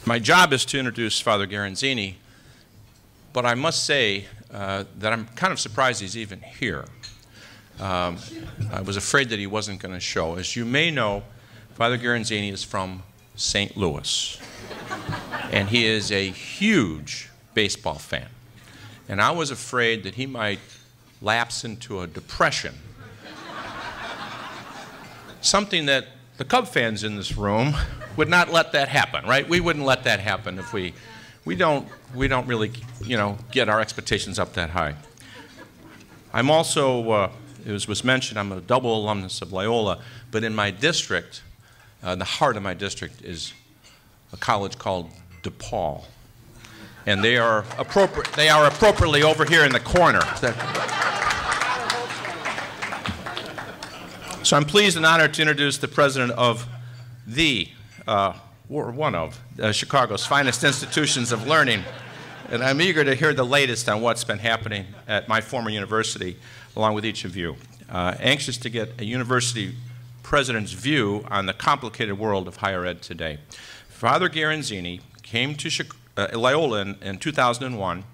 My job is to introduce Father Garanzini, but I must say that I'm kind of surprised he's even here. I was afraid that he wasn't going to show. As you may know, Father Garanzini is from St. Louis, and he is a huge baseball fan. And I was afraid that he might lapse into a depression, something that the Cub fans in this room would not let that happen, right? We wouldn't let that happen if we don't really, get our expectations up that high. I'm also, it was mentioned, I'm a double alumnus of Loyola, but in my district, the heart of my district is a college called DePaul, and they are appropriately over here in the corner. So I'm pleased and honored to introduce the president of one of Chicago's finest institutions of learning. And I'm eager to hear the latest on what's been happening at my former university, along with each of you. Anxious to get a university president's view on the complicated world of higher ed today. Father Garanzini came to Loyola in 2001,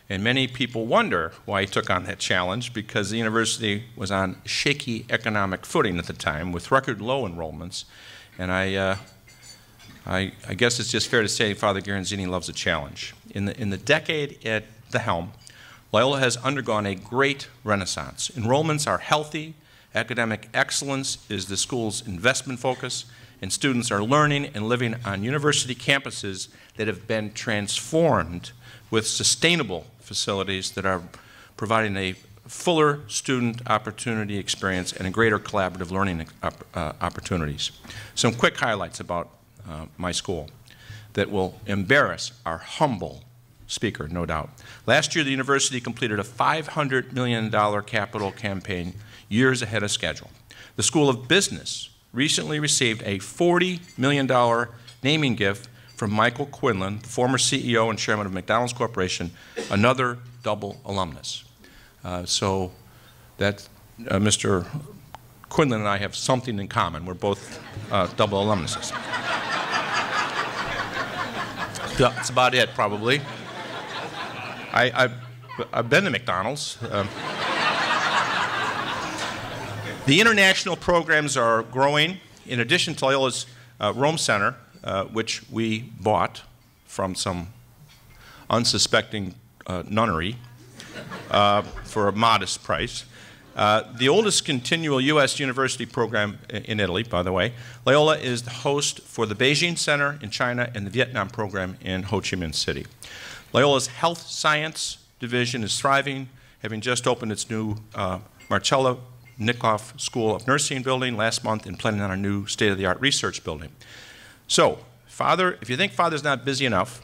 and many people wonder why he took on that challenge, because the university was on shaky economic footing at the time with record low enrollments. And I guess it's just fair to say Father Garanzini loves a challenge. In the decade at the helm, Loyola has undergone a great renaissance. Enrollments are healthy, academic excellence is the school's investment focus, and students are learning and living on university campuses that have been transformed with sustainable facilities that are providing a fuller student opportunity experience and a greater collaborative learning opportunities. Some quick highlights about my school that will embarrass our humble speaker, no doubt. Last year, the university completed a $500 million capital campaign years ahead of schedule. The School of Business recently received a $40 million naming gift from Michael Quinlan, the former CEO and chairman of McDonald's Corporation, another double alumnus. So that Mr. Quinlan and I have something in common. We're both double alumnuses. That's about it, probably. I've been to McDonald's. The international programs are growing. In addition to Loyola's Rome Center, which we bought from some unsuspecting nunnery for a modest price. The oldest continual U.S. university program in Italy, by the way. Loyola is the host for the Beijing Center in China and the Vietnam program in Ho Chi Minh City. Loyola's Health Science Division is thriving, having just opened its new Marcella Nikoff School of Nursing building last month and planning on a new state-of-the-art research building. So, Father, if you think Father's not busy enough,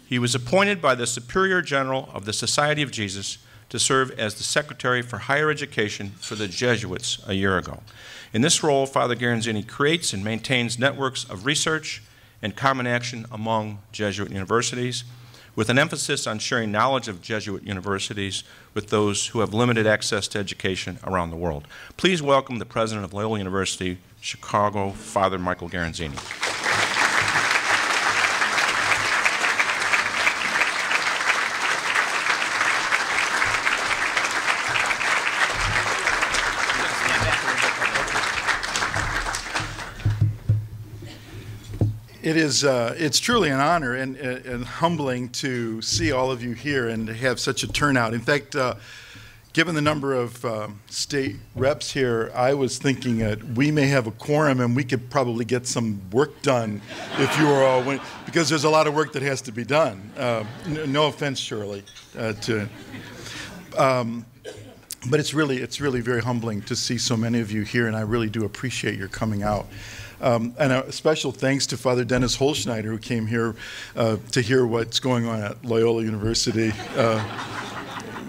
he was appointed by the Superior General of the Society of Jesus to serve as the Secretary for Higher Education for the Jesuits a year ago. In this role, Father Garanzini creates and maintains networks of research and common action among Jesuit universities, with an emphasis on sharing knowledge of Jesuit universities with those who have limited access to education around the world. Please welcome the President of Loyola University, Chicago, Father Michael Garanzini. It's truly an honor and humbling to see all of you here and to have such a turnout. In fact, given the number of state reps here, I was thinking that we may have a quorum and we could probably get some work done if you were all, because there's a lot of work that has to be done. No offense, Shirley, but it's really very humbling to see so many of you here, and I really do appreciate your coming out. And a special thanks to Father Dennis Holschneider, who came here to hear what's going on at Loyola University,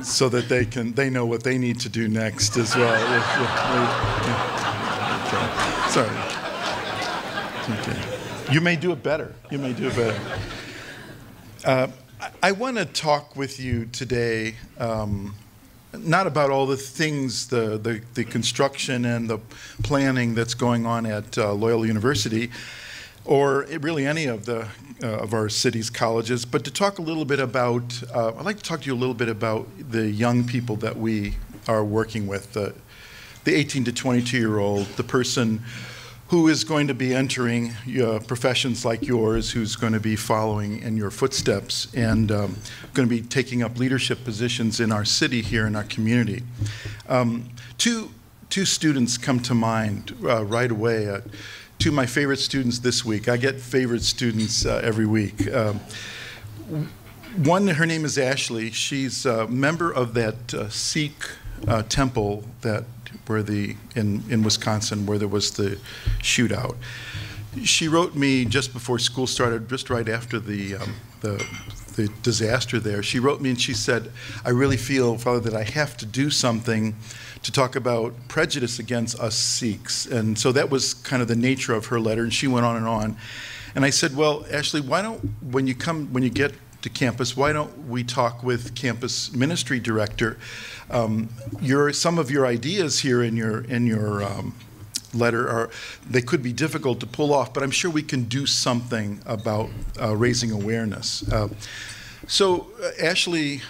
so that they know what they need to do next as well. Okay. Sorry. Okay. You may do it better. You may do it better. I want to talk with you today. Not about all the things, the construction and the planning that's going on at Loyola University. or really any of our city's colleges, but to talk a little bit about, I'd like to talk to you a little bit about the young people that we are working with, the 18 to 22-year-old, the person who is going to be entering professions like yours, who's going to be following in your footsteps and going to be taking up leadership positions in our city here in our community. Two students come to mind right away. Two of my favorite students this week. I get favorite students every week. One, her name is Ashley. She's a member of that Sikh temple that in Wisconsin where there was the shootout. She wrote me just before school started, just right after the disaster there. She wrote me and she said, "I really feel, Father, that I have to do something to talk about prejudice against us Sikhs." And so that was kind of the nature of her letter, and she went on and on. And I said, "Well, Ashley, why don't, when you get to campus, why don't we talk with campus ministry director? Some of your ideas here in your letter they could be difficult to pull off, but I'm sure we can do something about raising awareness." So Ashley,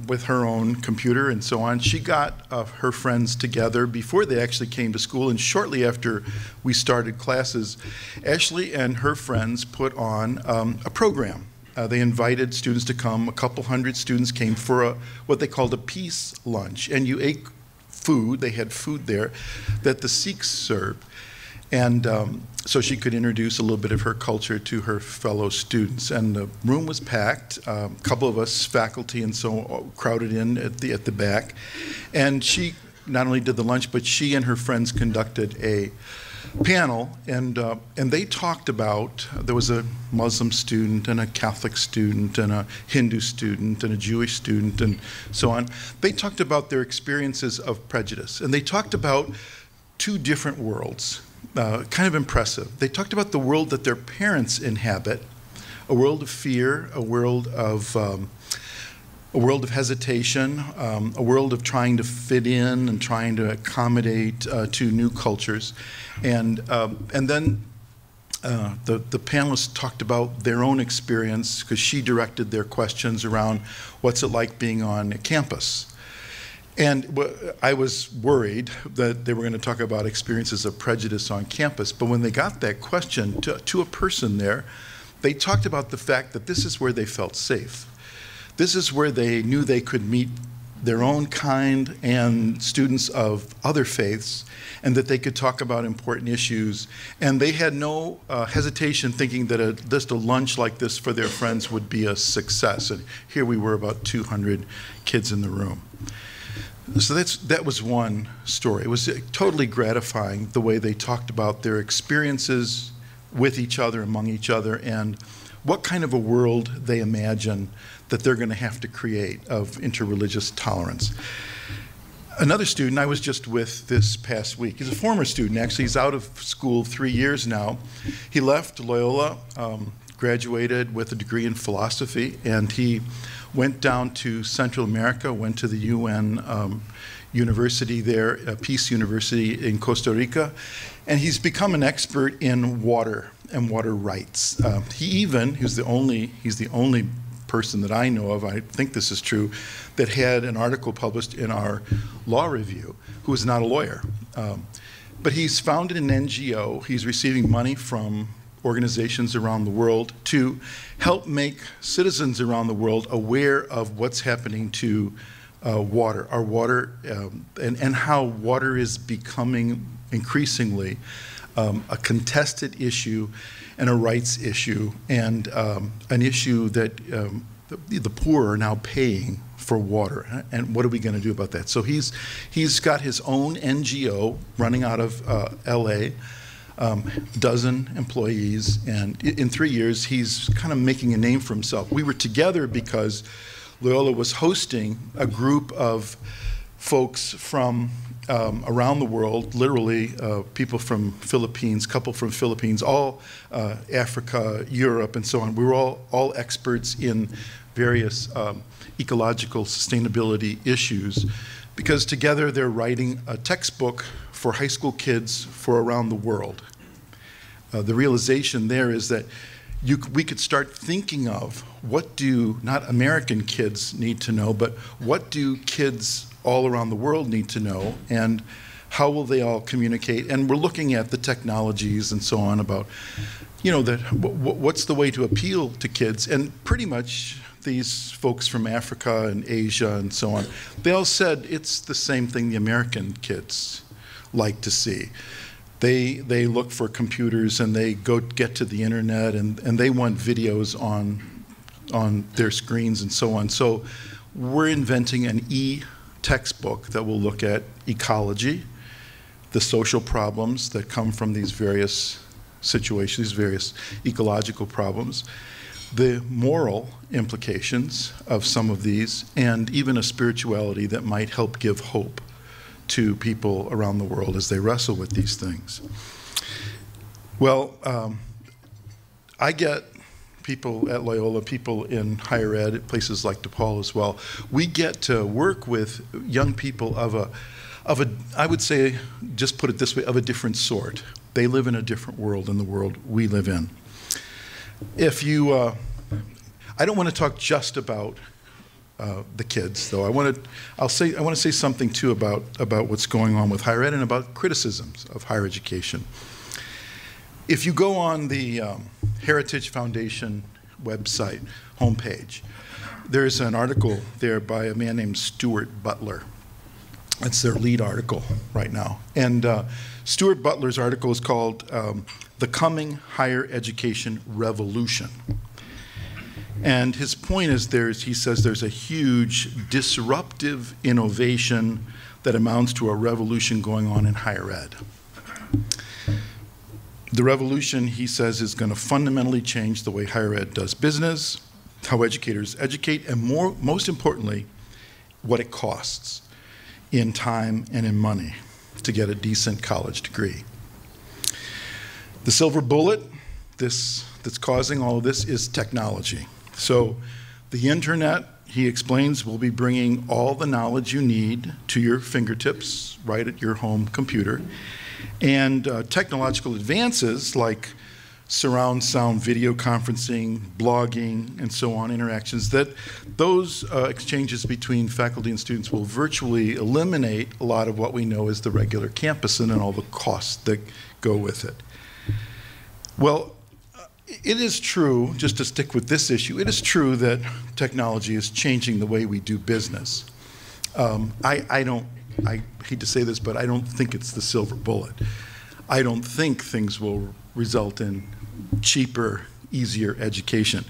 with her own computer and so on, she got her friends together before they actually came to school, and shortly after we started classes, Ashley and her friends put on a program. They invited students to come. A couple hundred students came for what they called a peace lunch, and you ate food. They had food there that the Sikhs served. And so she could introduce a little bit of her culture to her fellow students. And the room was packed. A couple of us, faculty and so, crowded in at the back. And she not only did the lunch, but she and her friends conducted a panel, and they talked about, there was a Muslim student and a Catholic student and a Hindu student and a Jewish student and so on. They talked about their experiences of prejudice, and they talked about two different worlds. Kind of impressive. They talked about the world that their parents inhabit, a world of fear, a world of hesitation, a world of trying to fit in and trying to accommodate to new cultures, and then the panelists talked about their own experience, because she directed their questions around what's it like being on campus. And I was worried that they were going to talk about experiences of prejudice on campus, but when they got that question to a person there, they talked about the fact that this is where they felt safe. This is where they knew they could meet their own kind and students of other faiths, and that they could talk about important issues. And they had no hesitation thinking that just a lunch like this for their friends would be a success. And here we were, about 200 kids in the room. So that was one story. It was totally gratifying the way they talked about their experiences with each other, among each other, and what kind of a world they imagine that they're going to have to create of interreligious tolerance. Another student I was just with this past week, he's a former student, actually. He's out of school 3 years now. He left Loyola, graduated with a degree in philosophy, and he went down to Central America, went to the UN university there, Peace University in Costa Rica, and he's become an expert in water and water rights. He's the only person that I know of, I think this is true, that had an article published in our law review, who is not a lawyer. But he's founded an NGO. He's receiving money from organizations around the world to help make citizens around the world aware of what's happening to water, our water, and how water is becoming increasingly a contested issue and a rights issue, and an issue that the poor are now paying for water. And what are we going to do about that? So he's got his own NGO running out of LA, dozen employees, and in 3 years he's kind of making a name for himself. We were together because Loyola was hosting a group of folks from around the world, literally people from Philippines, couple from Philippines, all Africa, Europe, and so on. We were all experts in various ecological sustainability issues, because together they're writing a textbook for high school kids for around the world. the realization there is that we could start thinking of what do not American kids need to know, but what do kids all around the world need to know, and how will they all communicate? And we're looking at the technologies and so on about, what's the way to appeal to kids? And pretty much these folks from Africa and Asia and so on, they all said it's the same thing the American kids like to see. They look for computers and they go get to the internet and they want videos on their screens and so on. So we're inventing an e-textbook that will look at ecology, the social problems that come from these various situations, these various ecological problems, the moral implications of some of these, and even a spirituality that might help give hope to people around the world as they wrestle with these things. Well, I get people at Loyola, people in higher ed at places like DePaul as well. We get to work with young people of a, I would say, just put it this way, of a different sort. They live in a different world than the world we live in. If you, I don't want to talk just about the kids, though. I want to say something too about what's going on with higher ed and about criticisms of higher education. If you go on the Heritage Foundation website homepage, there's an article there by a man named Stuart Butler. That's their lead article right now. And Stuart Butler's article is called The Coming Higher Education Revolution. And his point is he says there's a huge disruptive innovation that amounts to a revolution going on in higher ed. The revolution, he says, is going to fundamentally change the way higher ed does business, how educators educate, and most importantly, what it costs in time and in money to get a decent college degree. The silver bullet that's causing all of this is technology. So the internet, he explains, will be bringing all the knowledge you need to your fingertips right at your home computer. And technological advances like surround sound video conferencing, blogging, and so on, interactions, those exchanges between faculty and students will virtually eliminate a lot of what we know as the regular campus and all the costs that go with it. Well, it is true, just to stick with this issue, it is true that technology is changing the way we do business. I hate to say this, but I don't think it's the silver bullet. I don't think things will result in cheaper, easier education.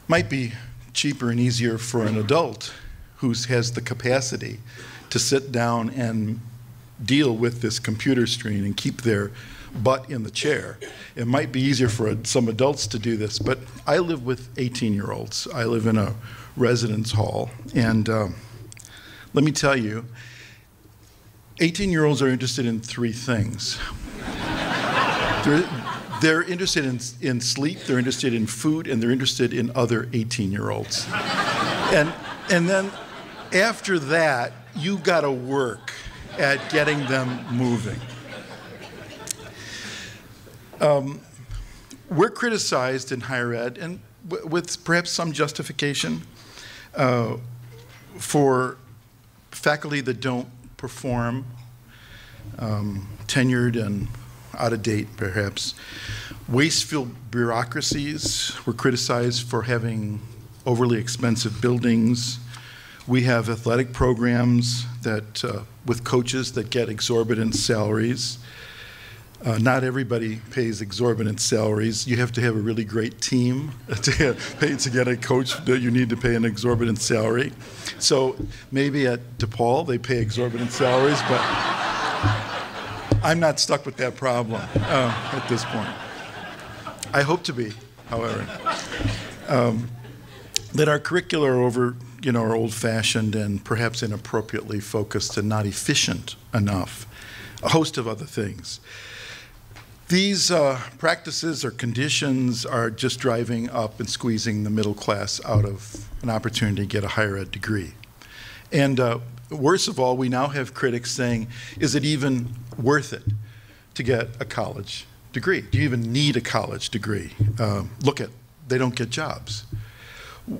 Might be cheaper and easier for an adult who has the capacity to sit down and deal with this computer screen and keep their butt in the chair. It might be easier for some adults to do this, but I live with 18-year-olds. I live in a residence hall, and let me tell you, 18-year-olds are interested in three things. They're interested in sleep, they're interested in food, and they're interested in other 18-year-olds. And then after that, you gotta work at getting them moving. We're criticized in higher ed, and with perhaps some justification, for faculty that don't perform, tenured and out of date perhaps. Wasteful bureaucracies. We're criticized for having overly expensive buildings. We have athletic programs that, with coaches that get exorbitant salaries. Not everybody pays exorbitant salaries. You have to have a really great team to get a coach that you need to pay an exorbitant salary. So maybe at DePaul they pay exorbitant salaries, but I'm not stuck with that problem at this point. I hope to be, however. That our curricula are old-fashioned and perhaps inappropriately focused and not efficient enough. A host of other things. These practices or conditions are just driving up and squeezing the middle class out of an opportunity to get a higher ed degree. And worst of all, we now have critics saying, is it even worth it to get a college degree? Do you even need a college degree? Look at, they don't get jobs.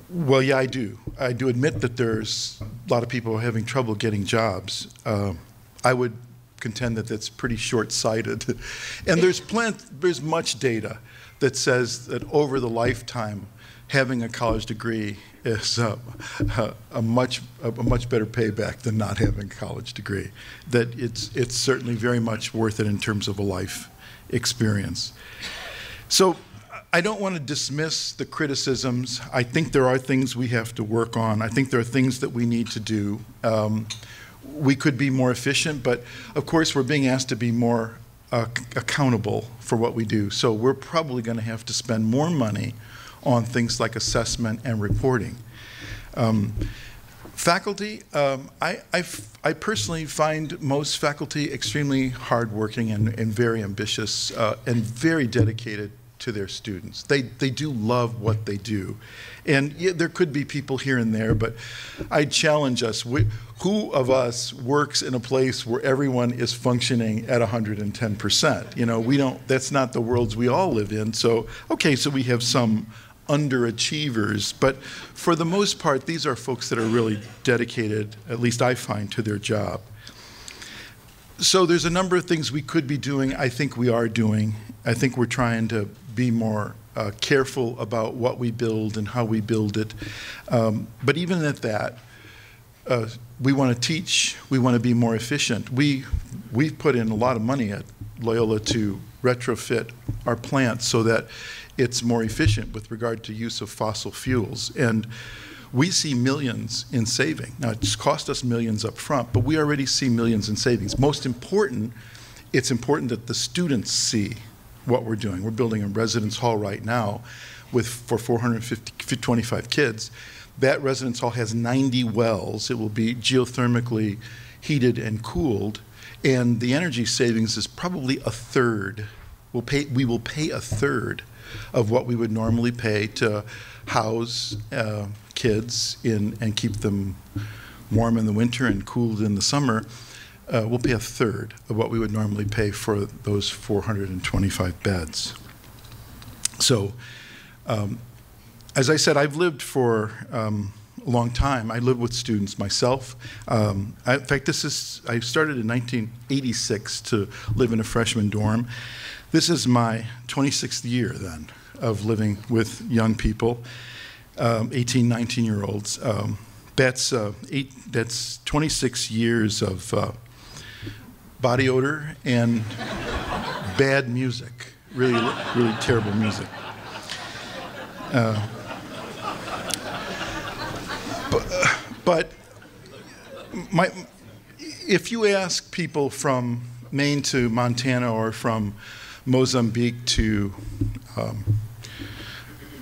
Well, yeah, I do. I do admit that there's a lot of people having trouble getting jobs. I would contend that that's pretty short-sighted. And there's much data that says that over the lifetime, having a college degree is a much better payback than not having a college degree. That it's certainly very much worth it in terms of a life experience. So I don't want to dismiss the criticisms. I think there are things we have to work on. I think there are things that we need to do. We could be more efficient, but of course we're being asked to be more accountable for what we do. So we're probably going to have to spend more money on things like assessment and reporting. Faculty, I personally find most faculty extremely hardworking and very ambitious and very dedicated to their students. They do love what they do. And yeah, there could be people here and there, but I challenge us. Who of us works in a place where everyone is functioning at 110%? You know, that's not the worlds we all live in. So, okay, so we have some underachievers, but for the most part, these are folks that are really dedicated, at least I find, to their job. So there's a number of things we could be doing. I think we are doing. I think we're trying to be more careful about what we build and how we build it. But even at that, we want to teach. We want to be more efficient. We've put in a lot of money at Loyola to retrofit our plants so that it's more efficient with regard to use of fossil fuels. And we see millions in saving. Now, it's cost us millions up front, but we already see millions in savings. Most important, it's important that the students see what we're doing. We're building a residence hall right now for 425 kids. That residence hall has 90 wells. It will be geothermically heated and cooled, and the energy savings is probably a third. We will pay a third of what we would normally pay to house kids and keep them warm in the winter and cooled in the summer. We'll pay a third of what we would normally pay for those 425 beds. So, as I said, I've lived for a long time. I lived with students myself. In fact, I started in 1986 to live in a freshman dorm. This is my 26th year then of living with young people, 18, 19-year-olds. That's 26 years of body odor and bad music, really terrible music. But if you ask people from Maine to Montana or from Mozambique to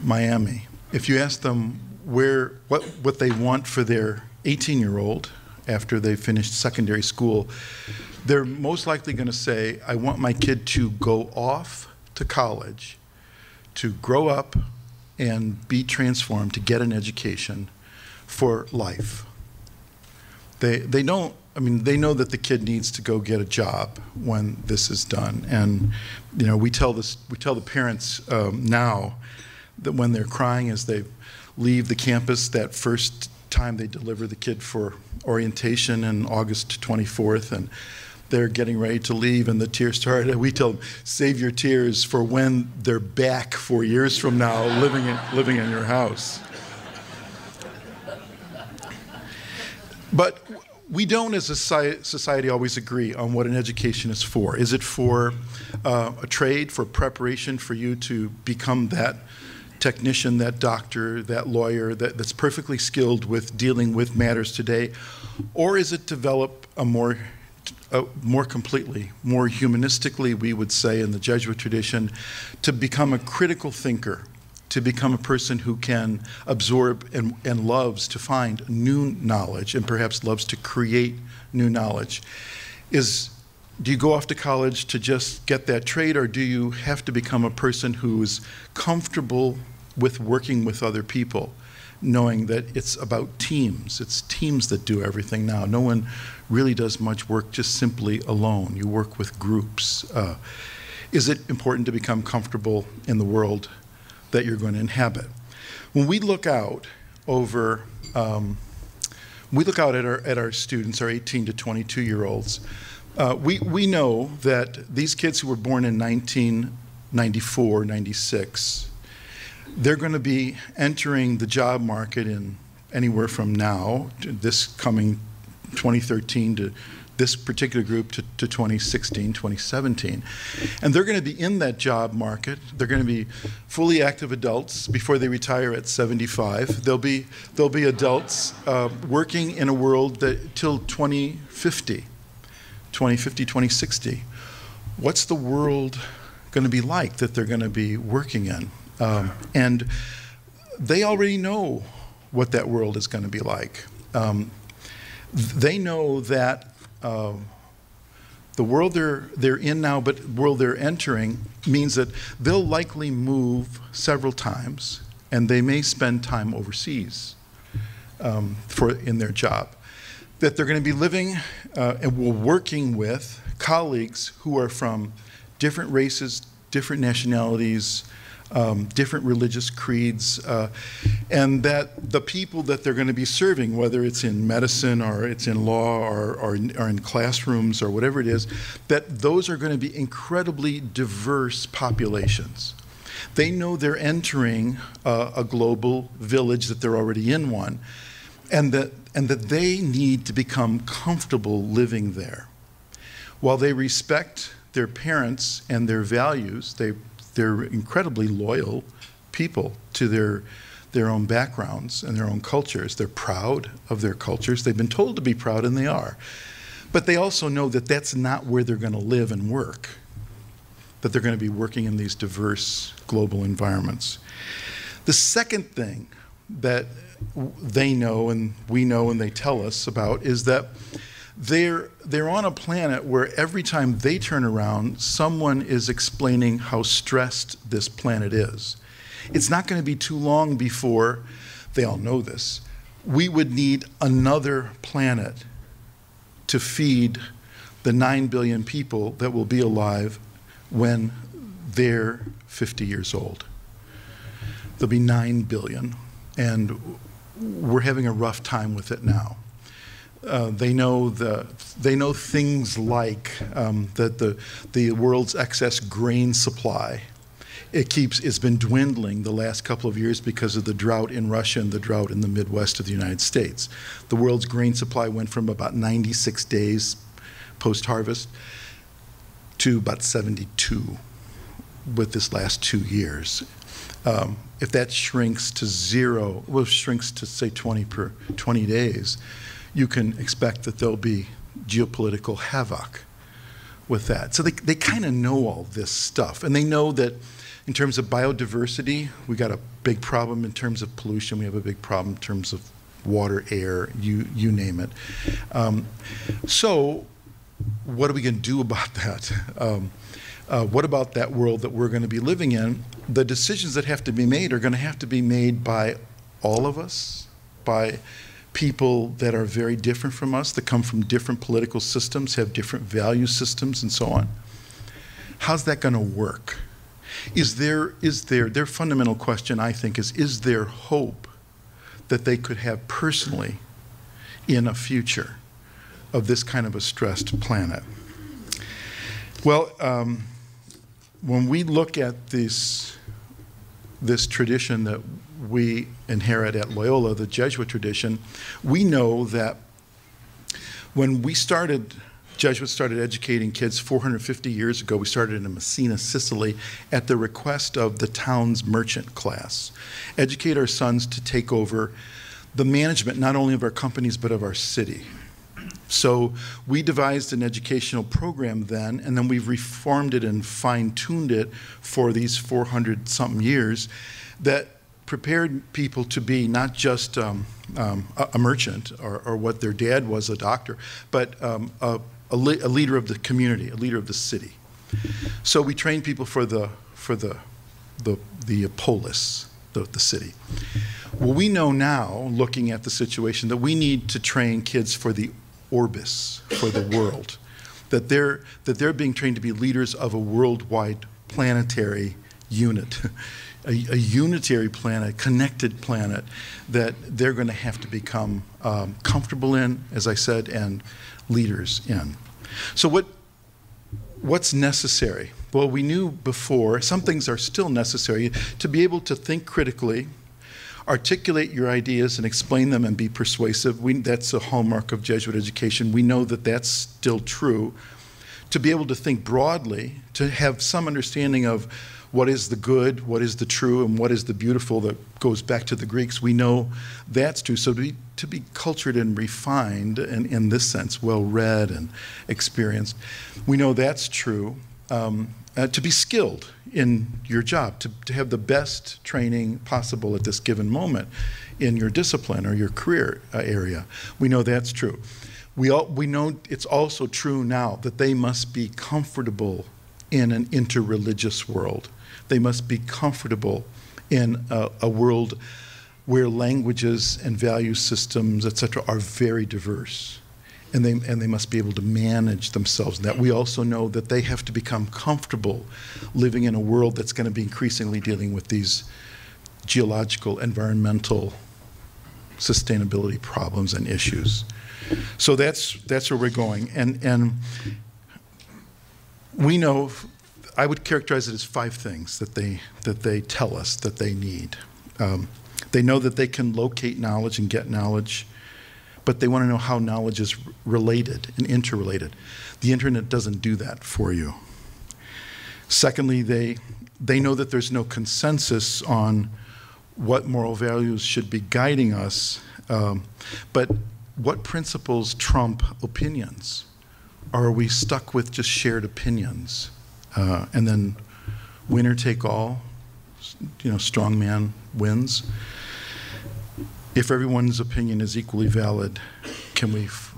Miami, if you ask them what they want for their 18-year-old after they've finished secondary school, they're most likely going to say, I want my kid to go off to college, to grow up and be transformed, to get an education for life. They know that the kid needs to go get a job when this is done, and we tell the parents now that when they're crying as they leave the campus that first time they deliver the kid for orientation on August 24th, and they're getting ready to leave and the tears start, we tell them, save your tears for when they're back 4 years from now living in your house. But we don't, as a society, always agree on what an education is for. Is it for a trade, for preparation for you to become that technician, that doctor, that lawyer that's perfectly skilled with dealing with matters today? Or is it develop a more completely, more humanistically, we would say in the Jesuit tradition, to become a critical thinker, to become a person who can absorb and loves to find new knowledge and perhaps loves to create new knowledge? Do you go off to college to just get that trade, or do you have to become a person who's comfortable with working with other people, knowing that it's about teams? It's teams that do everything now. No one really does much work just simply alone. You work with groups. Is it important to become comfortable in the world that you're going to inhabit? When we look out over, at our students, our 18 to 22-year-olds, we know that these kids who were born in 1994, 96, they're going to be entering the job market in anywhere from now, to this coming 2013, to this particular group to 2016, 2017. And they're going to be in that job market. They're going to be fully active adults before they retire at 75. They'll be adults working in a world that till 2050, 2060. What's the world going to be like that they're going to be working in? And they already know what that world is going to be like. They know that the world they're in now, but the world they're entering, means that they'll likely move several times, and they may spend time overseas in their job. That they're going to be living and working with colleagues who are from different races, different nationalities, different religious creeds, and that the people that they're going to be serving, whether it's in medicine or it's in law or in classrooms or whatever it is, that those are going to be incredibly diverse populations. They know they're entering a global village, that they're already in one, and that they need to become comfortable living there. While they respect their parents and their values, they're incredibly loyal people to their own backgrounds and their own cultures. They're proud of their cultures. They've been told to be proud, and they are. But they also know that that's not where they're going to live and work, that they're going to be working in these diverse global environments. The second thing that they know and we know and they tell us about is that they're on a planet where every time they turn around, someone is explaining how stressed this planet is. It's not going to be too long before, they all know this, we would need another planet to feed the 9 billion people that will be alive when they're 50 years old. There'll be 9 billion, and we're having a rough time with it now. They know things like that the world's excess grain supply, it's been dwindling the last couple of years because of the drought in Russia and the drought in the Midwest of the United States. The world's grain supply went from about 96 days post-harvest to about 72 with this last 2 years. If that shrinks to zero, well, shrinks to say 20 days, you can expect that there'll be geopolitical havoc with that. So they kind of know all this stuff. And they know that in terms of biodiversity, we got a big problem in terms of pollution. We have a big problem in terms of water, air, you name it. So what are we going to do about that? What about that world that we're going to be living in? The decisions that have to be made are going to have to be made by all of us, by people that are very different from us, that come from different political systems, have different value systems, and so on. How's that going to work? Their fundamental question, I think, is there hope that they could have personally in a future of this kind of a stressed planet? Well, when we look at this tradition that we inherit at Loyola, the Jesuit tradition, we know that when Jesuits started educating kids 450 years ago. We started in Messina, Sicily, at the request of the town's merchant class. Educate our sons to take over the management, not only of our companies, but of our city. So we devised an educational program then, and then we've reformed it and fine-tuned it for these 400-something years that prepared people to be not just a merchant or what their dad was, a doctor, but a leader of the community, a leader of the city. So we train people for the polis, the city. Well, we know now, looking at the situation, that we need to train kids for the orbis, for the world. that they're being trained to be leaders of a worldwide planetary unit, a unitary planet, connected planet that they're going to have to become comfortable in, as I said, and leaders in. So what's necessary? Well, we knew before, some things are still necessary, to be able to think critically, articulate your ideas and explain them and be persuasive. That's a hallmark of Jesuit education. We know that that's still true. To be able to think broadly, to have some understanding of what is the good, what is the true, and what is the beautiful that goes back to the Greeks, we know that's true. So to be cultured and refined, and in this sense, well-read and experienced, we know that's true. To be skilled in your job, to have the best training possible at this given moment in your discipline or your career area. We know that's true. We know it's also true now that they must be comfortable in an interreligious world. They must be comfortable in a world where languages and value systems, etc., are very diverse. And they must be able to manage themselves. That we also know that they have to become comfortable living in a world that's going to be increasingly dealing with these geological, environmental, sustainability problems and issues. So that's where we're going. And we know, I would characterize it as 5 things that they tell us that they need. They know that they can locate knowledge and get knowledge, but they want to know how knowledge is related and interrelated. The internet doesn't do that for you. Secondly, they know that there's no consensus on what moral values should be guiding us, but what principles trump opinions? Or are we stuck with just shared opinions? And then winner take all, strong man wins. If everyone's opinion is equally valid,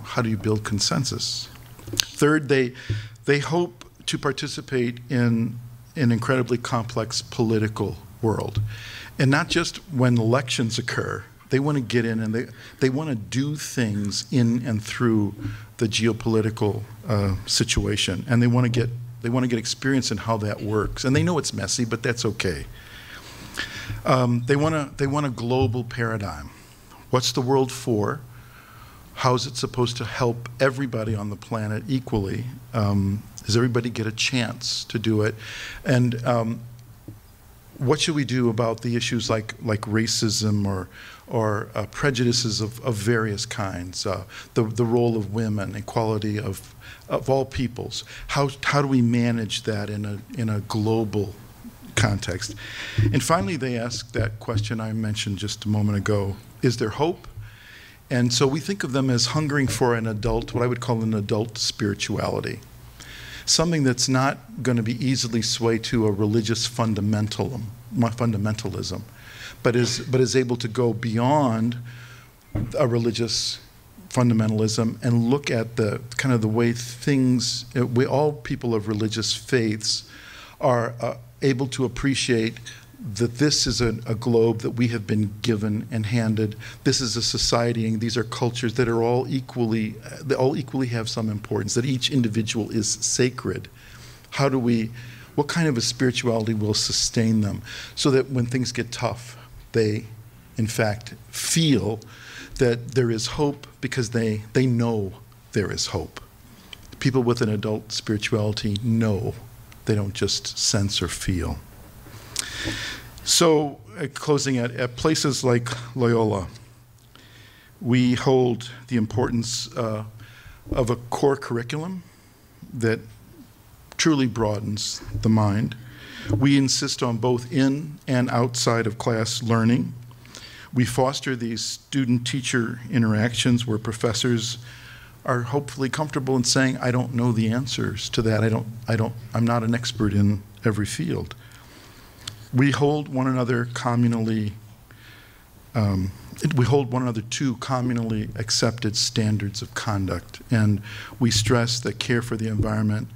how do you build consensus? Third, they hope to participate in an incredibly complex political world. And not just when elections occur. They want to get in and they want to do things in and through the geopolitical situation. And they want to get experience in how that works. And they know it's messy, but that's okay. They want a global paradigm. What's the world for? How is it supposed to help everybody on the planet equally? Does everybody get a chance to do it? And what should we do about the issues like racism or prejudices of various kinds? The role of women, equality of all peoples. How do we manage that in a global context? And finally, they ask that question I mentioned just a moment ago: is there hope? And so we think of them as hungering for an adult, what I would call an adult spirituality. Something that's not going to be easily swayed to a religious fundamentalism, but is able to go beyond a religious fundamentalism and look at the kind of the way things, all people of religious faiths are able to appreciate that this is a globe that we have been given and handed. This is a society, and these are cultures that are all equally have some importance, that each individual is sacred. What kind of a spirituality will sustain them so that when things get tough, they, in fact, feel that there is hope because they know there is hope. People with an adult spirituality know. They don't just sense or feel. So, closing at places like Loyola, we hold the importance of a core curriculum that truly broadens the mind. We insist on both in and outside of class learning. We foster these student-teacher interactions where professors are hopefully comfortable in saying, I don't know the answers to that. I'm not an expert in every field. We hold one another to communally accepted standards of conduct, and we stress that care for the environment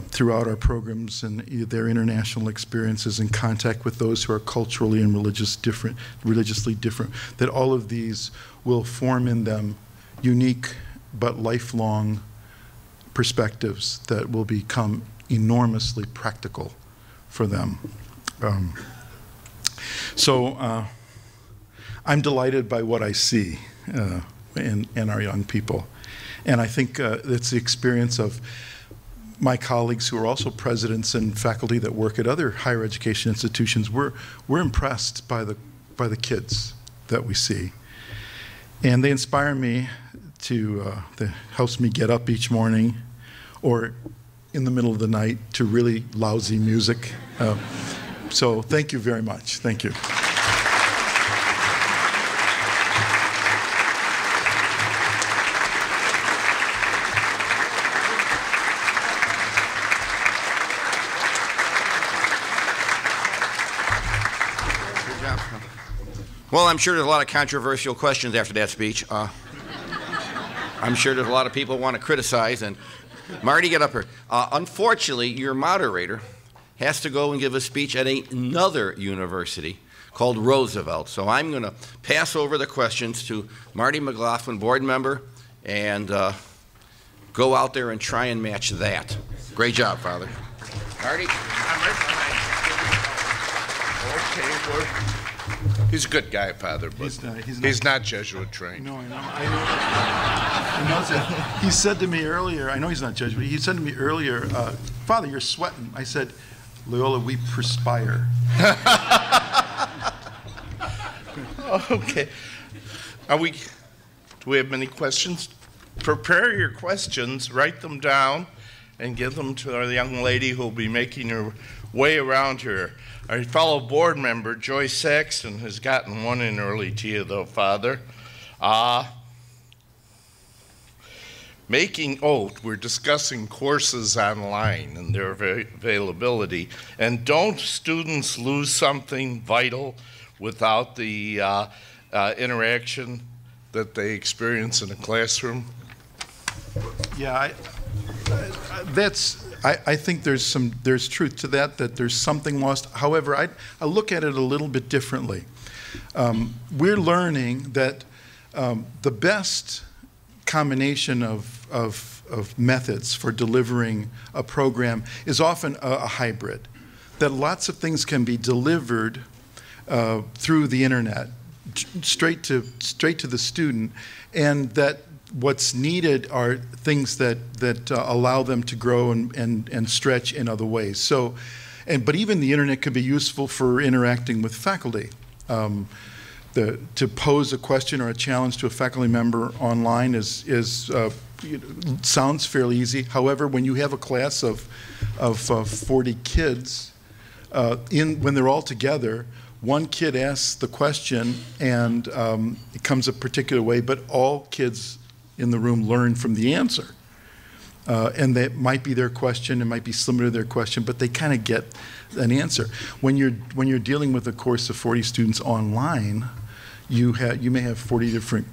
throughout our programs and their international experiences in contact with those who are culturally and religiously different, that all of these will form in them unique but lifelong perspectives that will become enormously practical for them. So I'm delighted by what I see in our young people. And I think it's the experience of my colleagues who are also presidents and faculty that work at other higher education institutions. We're impressed by the kids that we see. And they inspire me that helps me get up each morning or in the middle of the night to really lousy music. So thank you very much. Thank you. Well, I'm sure there's a lot of controversial questions after that speech. I'm sure there's a lot of people who want to criticize. And Marty, get up here. Unfortunately, your moderator has to go and give a speech at another university called Roosevelt. So I'm going to pass over the questions to Marty McLaughlin, board member, and go out there and try and match that. Great job, Father. Marty? Okay, he's a good guy, Father, but he's not Jesuit trained. No, I know. He knows that. He said to me earlier, I know he's not Jesuit, he said to me earlier, Father, you're sweating. I said, Loyola, we perspire. Okay. Do we have many questions? Prepare your questions, write them down, and give them to our young lady who will be making her way around here. Our fellow board member, Joyce Saxton, has gotten one in early to you, though, Father. We're discussing courses online and their availability. And don't students lose something vital without the interaction that they experience in a classroom? Yeah, I think there's truth to that there's something lost. However, I look at it a little bit differently. We're learning that the best combination of methods for delivering a program is often a hybrid. That lots of things can be delivered through the internet, straight to the student, and that what's needed are things that allow them to grow and stretch in other ways. So, but even the internet can be useful for interacting with faculty. To pose a question or a challenge to a faculty member online sounds fairly easy. However, when you have a class of 40 kids, when they're all together, one kid asks the question and it comes a particular way, but all kids in the room learn from the answer. And that might be their question, it might be similar to their question, but they kind of get an answer. When you're dealing with a course of 40 students online, you may have 40 different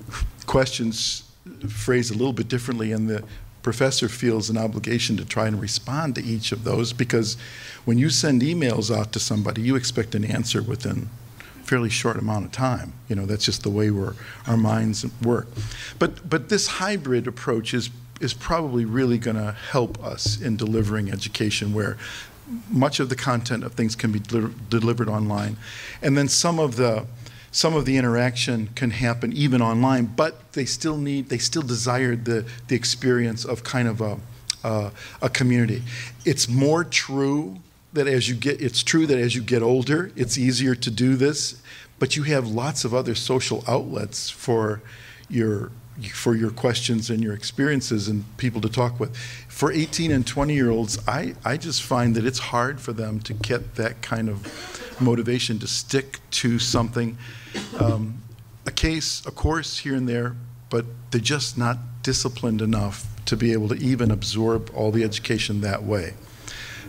questions phrased a little bit differently, and the professor feels an obligation to try and respond to each of those, because when you send emails out to somebody, you expect an answer within a fairly short amount of time. You know, that's just the way our minds work. But this hybrid approach is probably really going to help us in delivering education, where much of the content of things can be delivered online, and then some of the interaction can happen even online, but they still desire the experience of kind of a community. It's more true that as you get older, it's easier to do this, but you have lots of other social outlets for your questions and your experiences and people to talk with. For 18 and 20-year-olds, I just find that it's hard for them to get that kind of motivation to stick to something, a course here and there, but they're just not disciplined enough to be able to even absorb all the education that way.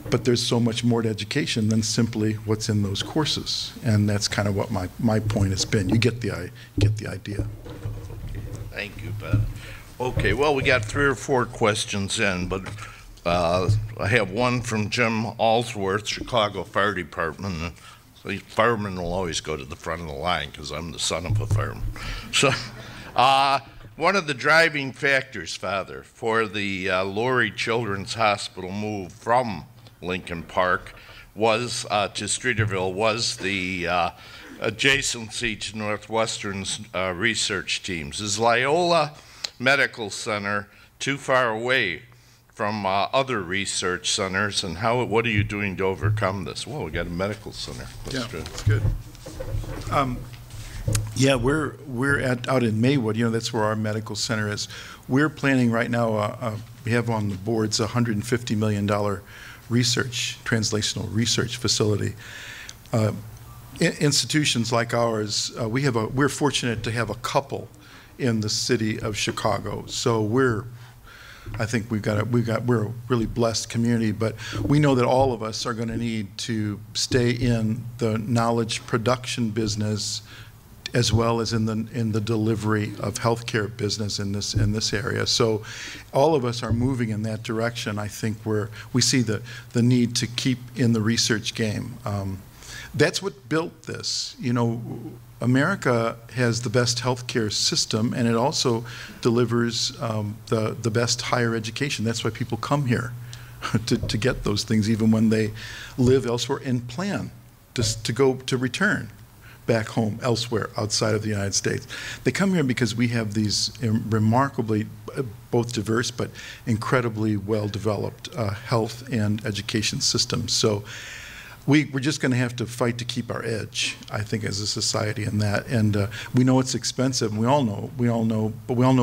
But there's so much more to education than simply what's in those courses, and that's kind of what my point has been. You get the idea. Thank you, Ben. Okay, well, we got 3 or 4 questions in, but I have one from Jim Allsworth, Chicago Fire Department. So firemen will always go to the front of the line because I'm the son of a fireman. So One of the driving factors, Father, for the Laurie Children's Hospital move from Lincoln Park was to Streeterville was the adjacency to Northwestern's research teams. Is Loyola Medical Center too far away from other research centers, and what are you doing to overcome this? Well, we got a medical center. That's good. Yeah, we're out in Maywood. That's where our medical center is. We're planning right now. We have on the boards a $150 million translational research facility. Institutions like ours, we're fortunate to have a couple in the city of Chicago. So I think we're a really blessed community, but we know that all of us are going to need to stay in the knowledge production business as well as in the delivery of healthcare business in this area. So all of us are moving in that direction. I think we see the need to keep in the research game. That's what built this. America has the best healthcare system, and it also delivers the best higher education. That's why people come here to get those things, even when they live elsewhere and plan to return back home elsewhere outside of the United States. They come here because we have these remarkably both diverse but incredibly well-developed health and education systems. So we're just going to have to fight to keep our edge, I think, as a society in that. And we know it's expensive, and we all know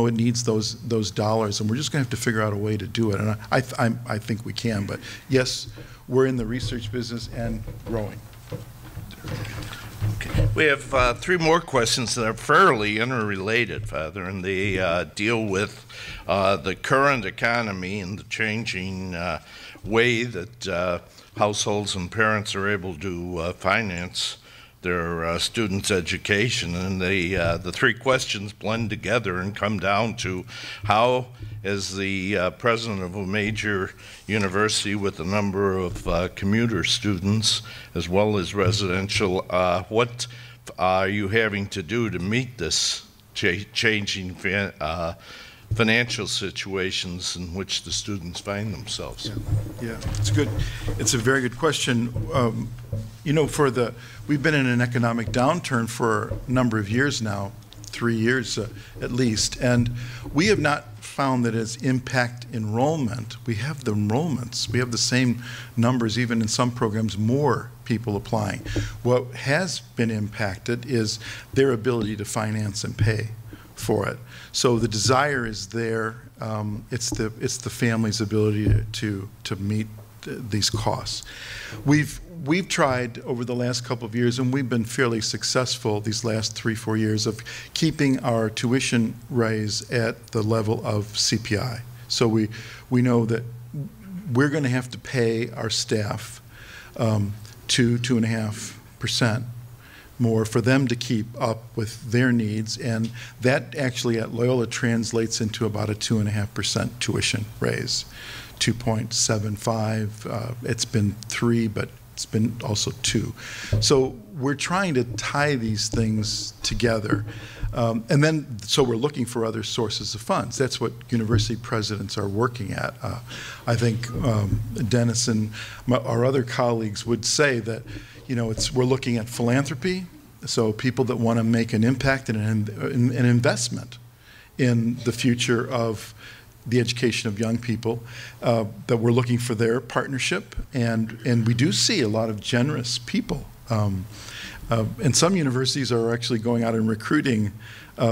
it needs those dollars, and we're just going to have to figure out a way to do it. And I think we can. But yes, we're in the research business and growing. Okay. We have 3 more questions that are fairly interrelated, Father, and they deal with the current economy and the changing way that households and parents are able to finance their students' education. And the 3 questions blend together and come down to how, as the president of a major university with a number of commuter students as well as residential, what are you having to do to meet this changing financial situations in which the students find themselves? Yeah, it's a very good question. We've been in an economic downturn for a number of years now, 3 years at least, and we have not found that it's impact enrollment. We have the enrollments. We have the same numbers, even in some programs, more people applying. What has been impacted is their ability to finance and pay for it. So the desire is there. It's the family's ability to meet these costs. We've tried over the last couple of years, and we've been fairly successful these last 3-4 years, of keeping our tuition raise at the level of CPI. So we know that we're going to have to pay our staff 2.5% more for them to keep up with their needs, and that actually at Loyola translates into about a 2.5% tuition raise, 2.75. It's been 3, but it's been also 2. So we're trying to tie these things together, and then so we're looking for other sources of funds. That's what university presidents are working at. I think Dennis and our other colleagues would say that we're looking at philanthropy, so people that want to make an impact and an investment in the future of the education of young people, that we're looking for their partnership, and we do see a lot of generous people. And some universities are actually going out and recruiting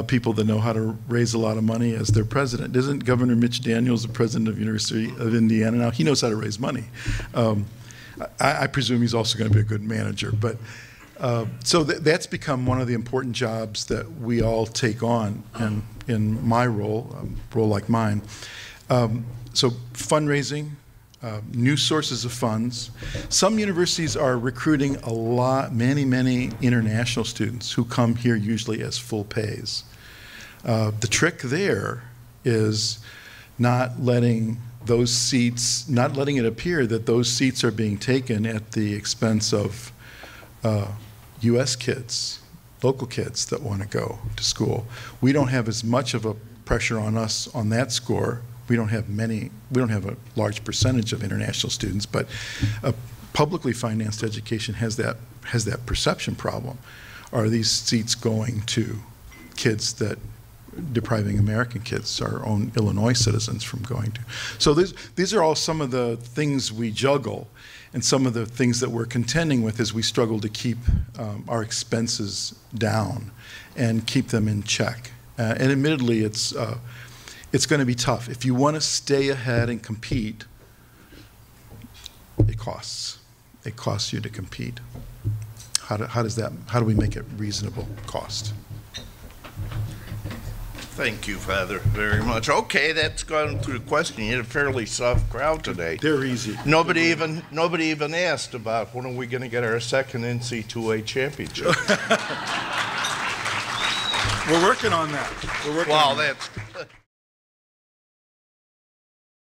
people that know how to raise a lot of money as their president. Isn't Governor Mitch Daniels the president of the University of Indiana now? He knows how to raise money. I presume he's also going to be a good manager. But so that's become one of the important jobs that we all take on in my role, role like mine. So fundraising, new sources of funds. Some universities are recruiting many international students who come here usually as full pays. The trick there is not letting it appear that those seats are being taken at the expense of U.S. kids, local kids that want to go to school. We don't have as much of a pressure on us on that score. We don't have a large percentage of international students, but a publicly financed education has that perception problem. Are these seats going to kids that depriving American kids, our own Illinois citizens, from going to? So these are all some of the things we juggle, and some of the things that we're contending with as we struggle to keep our expenses down and keep them in check. And admittedly, it's going to be tough. If you want to stay ahead and compete, it costs. It costs you to compete. How do we make it reasonable cost? Thank you, Father, very much. Okay, that's gone through the question. You had a fairly soft crowd today. They're easy. Nobody even asked about when are we going to get our second NC2A championship. We're working on that. Well, that's